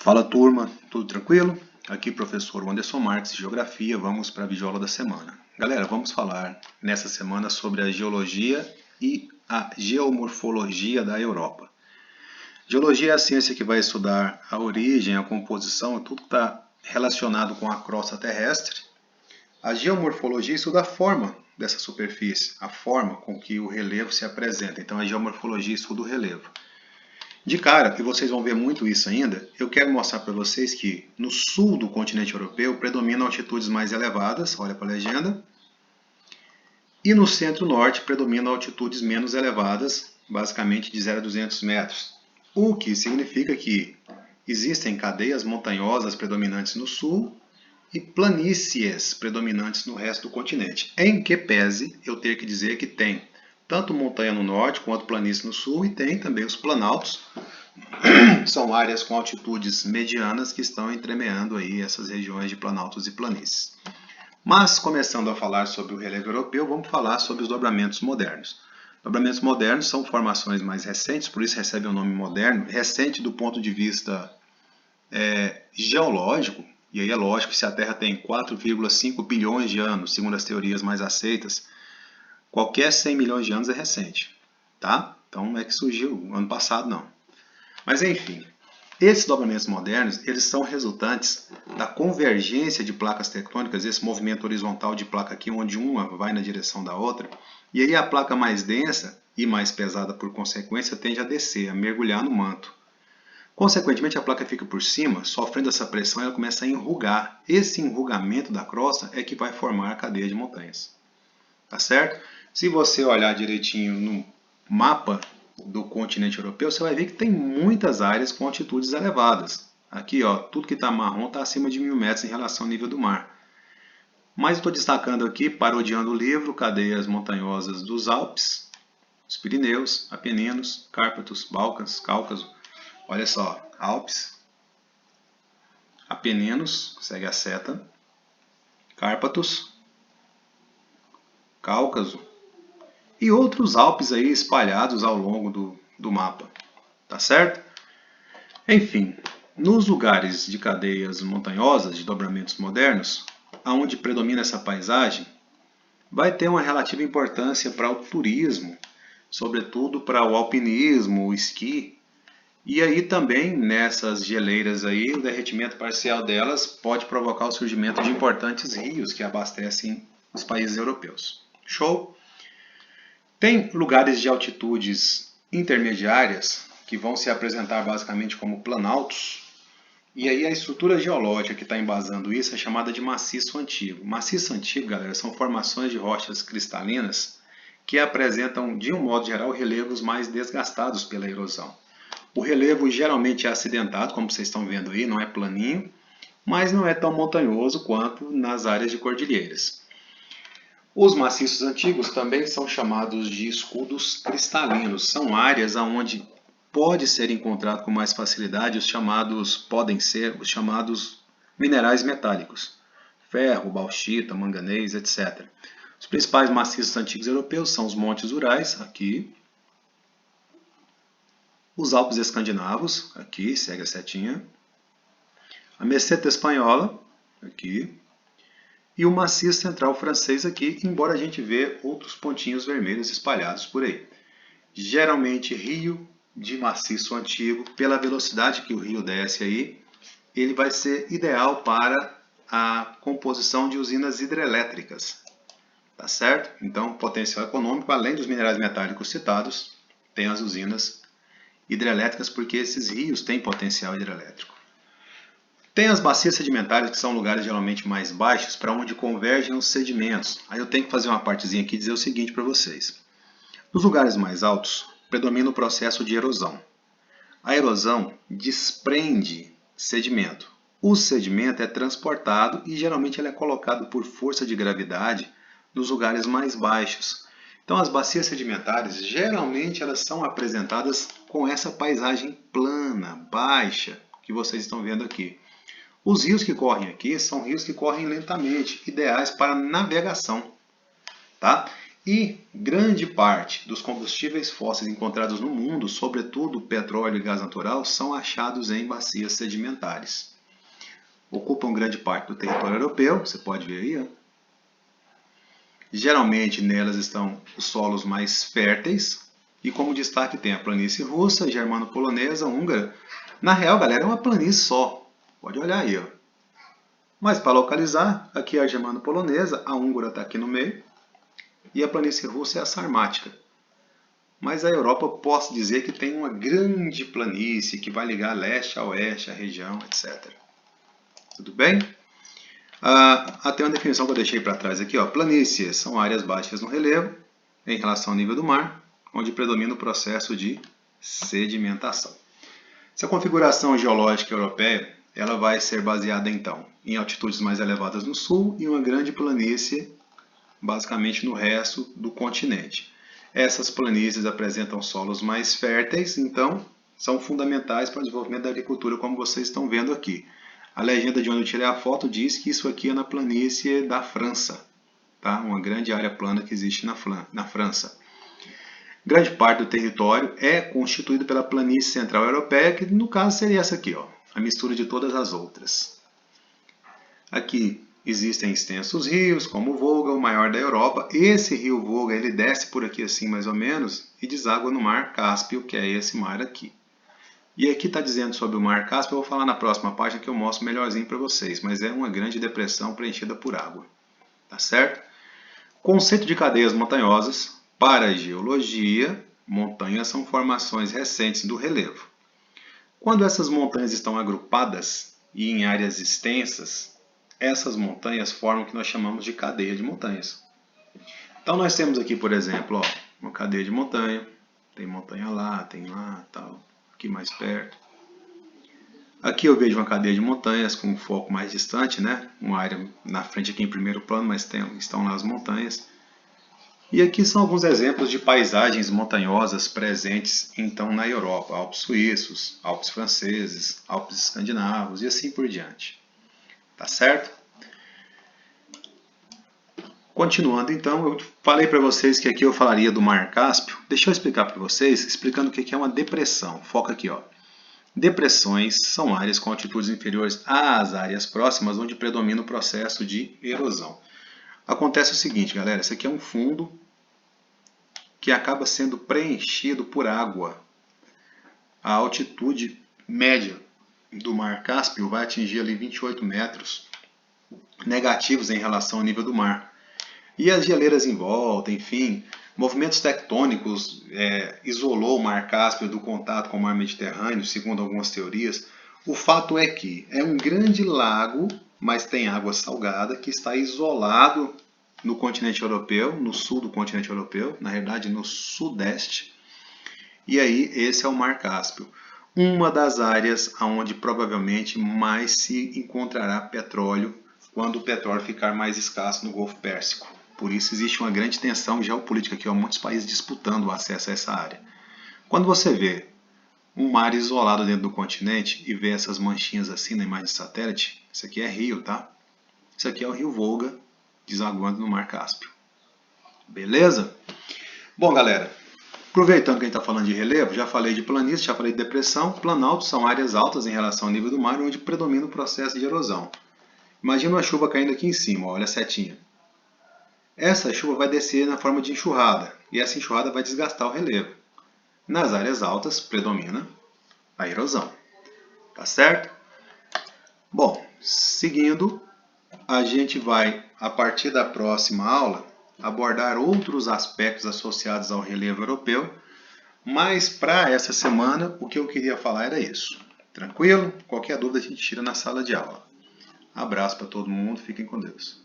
Fala turma, tudo tranquilo? Aqui professor Anderson Marques de Geografia, vamos para a videoaula da semana. Galera, vamos falar nessa semana sobre a geologia e a geomorfologia da Europa. Geologia é a ciência que vai estudar a origem, a composição, tudo que está relacionado com a crosta terrestre. A geomorfologia estuda a forma dessa superfície, a forma com que o relevo se apresenta. Então a geomorfologia estuda o relevo. De cara, e vocês vão ver muito isso ainda, eu quero mostrar para vocês que no sul do continente europeu predominam altitudes mais elevadas, olha para a legenda, e no centro-norte predominam altitudes menos elevadas, basicamente de 0 a 200 metros. O que significa que existem cadeias montanhosas predominantes no sul e planícies predominantes no resto do continente. Em que pese eu ter que dizer que tem tanto montanha no norte quanto planície no sul, e tem também os planaltos. São áreas com altitudes medianas que estão entremeando aí essas regiões de planaltos e planícies. Mas, começando a falar sobre o relevo europeu, vamos falar sobre os dobramentos modernos. Dobramentos modernos são formações mais recentes, por isso recebem o nome moderno. Recente do ponto de vista geológico, e aí é lógico que se a Terra tem 4,5 bilhões de anos, segundo as teorias mais aceitas, qualquer 100 milhões de anos é recente, tá? Então não é que surgiu ano passado, não. Mas enfim, esses dobramentos modernos, eles são resultantes da convergência de placas tectônicas, esse movimento horizontal de placa aqui, onde uma vai na direção da outra, e aí a placa mais densa e mais pesada por consequência tende a descer, a mergulhar no manto. Consequentemente, a placa fica por cima, sofrendo essa pressão, ela começa a enrugar. Esse enrugamento da crosta é que vai formar a cadeia de montanhas. Tá certo? Se você olhar direitinho no mapa do continente europeu, você vai ver que tem muitas áreas com altitudes elevadas. Aqui, ó, tudo que está marrom está acima de 1000 metros em relação ao nível do mar. Mas estou destacando aqui, parodiando o livro, cadeias montanhosas dos Alpes, os Pirineus, Apeninos, Cárpatos, Balcãs, Cáucaso. Olha só, Alpes, Apeninos, segue a seta, Cárpatos, Cáucaso e outros Alpes aí espalhados ao longo do mapa, tá certo? Enfim, nos lugares de cadeias montanhosas, de dobramentos modernos, onde predomina essa paisagem, vai ter uma relativa importância para o turismo, sobretudo para o alpinismo, o esqui. E aí também, nessas geleiras aí, o derretimento parcial delas pode provocar o surgimento de importantes rios que abastecem os países europeus. Show? Tem lugares de altitudes intermediárias que vão se apresentar basicamente como planaltos. E aí a estrutura geológica que está embasando isso é chamada de maciço antigo. Maciço antigo, galera, são formações de rochas cristalinas que apresentam, de um modo geral, relevos mais desgastados pela erosão. O relevo geralmente é acidentado, como vocês estão vendo aí, não é planinho, mas não é tão montanhoso quanto nas áreas de cordilheiras. Os maciços antigos também são chamados de escudos cristalinos. São áreas onde pode ser encontrado com mais facilidade podem ser os chamados minerais metálicos. Ferro, bauxita, manganês, etc. Os principais maciços antigos europeus são os Montes Urais, aqui. Os Alpes escandinavos, aqui, segue a setinha. A Meseta espanhola, aqui. E o maciço central francês aqui, embora a gente vê outros pontinhos vermelhos espalhados por aí. Geralmente, rio de maciço antigo, pela velocidade que o rio desce aí, ele vai ser ideal para a composição de usinas hidrelétricas. Tá certo? Então, potencial econômico, além dos minerais metálicos citados, tem as usinas hidrelétricas, porque esses rios têm potencial hidrelétrico. Tem as bacias sedimentares, que são lugares geralmente mais baixos, para onde convergem os sedimentos. Aí eu tenho que fazer uma partezinha aqui e dizer o seguinte para vocês. Nos lugares mais altos, predomina o processo de erosão. A erosão desprende sedimento. O sedimento é transportado e geralmente ele é colocado por força de gravidade nos lugares mais baixos. Então as bacias sedimentares, geralmente elas são apresentadas com essa paisagem plana, baixa, que vocês estão vendo aqui. Os rios que correm aqui são rios que correm lentamente, ideais para navegação. Tá? E grande parte dos combustíveis fósseis encontrados no mundo, sobretudo petróleo e gás natural, são achados em bacias sedimentares. Ocupam grande parte do território europeu, você pode ver aí. Ó. Geralmente nelas estão os solos mais férteis, e como destaque tem a planície russa, germano-polonesa, húngara. Na real, galera, é uma planície só. Pode olhar aí. Ó. Mas para localizar, aqui é a germano-polonesa, a húngara está aqui no meio, e a planície russa é a sarmática. Mas a Europa posso dizer que tem uma grande planície que vai ligar leste a oeste, a região, etc. Tudo bem? Até uma definição que eu deixei para trás aqui. Ó. Planícies são áreas baixas no relevo em relação ao nível do mar, onde predomina o processo de sedimentação. Essa configuração geológica europeia ela vai ser baseada então em altitudes mais elevadas no sul e uma grande planície basicamente no resto do continente. Essas planícies apresentam solos mais férteis, então são fundamentais para o desenvolvimento da agricultura, como vocês estão vendo aqui. A legenda de onde eu tirei a foto diz que isso aqui é na planície da França, tá? Uma grande área plana que existe na França. Grande parte do território é constituído pela planície central europeia, que no caso seria essa aqui, ó, a mistura de todas as outras. Aqui existem extensos rios, como o Volga, o maior da Europa. Esse rio Volga ele desce por aqui assim mais ou menos e deságua no Mar Cáspio, que é esse mar aqui. E aqui está dizendo sobre o Mar Cáspio, eu vou falar na próxima página que eu mostro melhorzinho para vocês, mas é uma grande depressão preenchida por água. Tá certo? Conceito de cadeias montanhosas. Para a geologia, montanhas são formações recentes do relevo. Quando essas montanhas estão agrupadas e em áreas extensas, essas montanhas formam o que nós chamamos de cadeia de montanhas. Então nós temos aqui, por exemplo, ó, uma cadeia de montanha, tem montanha lá, tem lá, tal, aqui mais perto. Aqui eu vejo uma cadeia de montanhas com um foco mais distante, né? Uma área na frente aqui em primeiro plano, mas estão lá as montanhas. E aqui são alguns exemplos de paisagens montanhosas presentes então na Europa, Alpes suíços, Alpes franceses, Alpes escandinavos e assim por diante. Tá certo? Continuando então, eu falei para vocês que aqui eu falaria do Mar Cáspio. Deixa eu explicar para vocês, explicando o que é uma depressão. Foca aqui, ó. Depressões são áreas com altitudes inferiores às áreas próximas, onde predomina o processo de erosão. Acontece o seguinte, galera, esse aqui é um fundo que acaba sendo preenchido por água. A altitude média do Mar Cáspio vai atingir ali 28 metros negativos em relação ao nível do mar. E as geleiras em volta, enfim, movimentos tectônicos isolou o Mar Cáspio do contato com o Mar Mediterrâneo, segundo algumas teorias. O fato é que é um grande lago, mas tem água salgada, que está isolado no continente europeu, no sul do continente europeu, na verdade no sudeste. E aí esse é o Mar Cáspio, uma das áreas onde provavelmente mais se encontrará petróleo quando o petróleo ficar mais escasso no Golfo Pérsico. Por isso existe uma grande tensão geopolítica aqui, muitos países disputando o acesso a essa área. Quando você vê um mar isolado dentro do continente e vê essas manchinhas assim na imagem de satélite, isso aqui é rio, tá? Isso aqui é o rio Volga, desaguando no Mar Cáspio. Beleza? Bom, galera, aproveitando que a gente está falando de relevo, já falei de planície, já falei de depressão. Planaltos são áreas altas em relação ao nível do mar, onde predomina o processo de erosão. Imagina uma chuva caindo aqui em cima, olha a setinha. Essa chuva vai descer na forma de enxurrada, e essa enxurrada vai desgastar o relevo. Nas áreas altas predomina a erosão. Tá certo? Bom, seguindo, a gente vai, a partir da próxima aula, abordar outros aspectos associados ao relevo europeu, mas para essa semana o que eu queria falar era isso. Tranquilo? Qualquer dúvida a gente tira na sala de aula. Abraço para todo mundo, fiquem com Deus.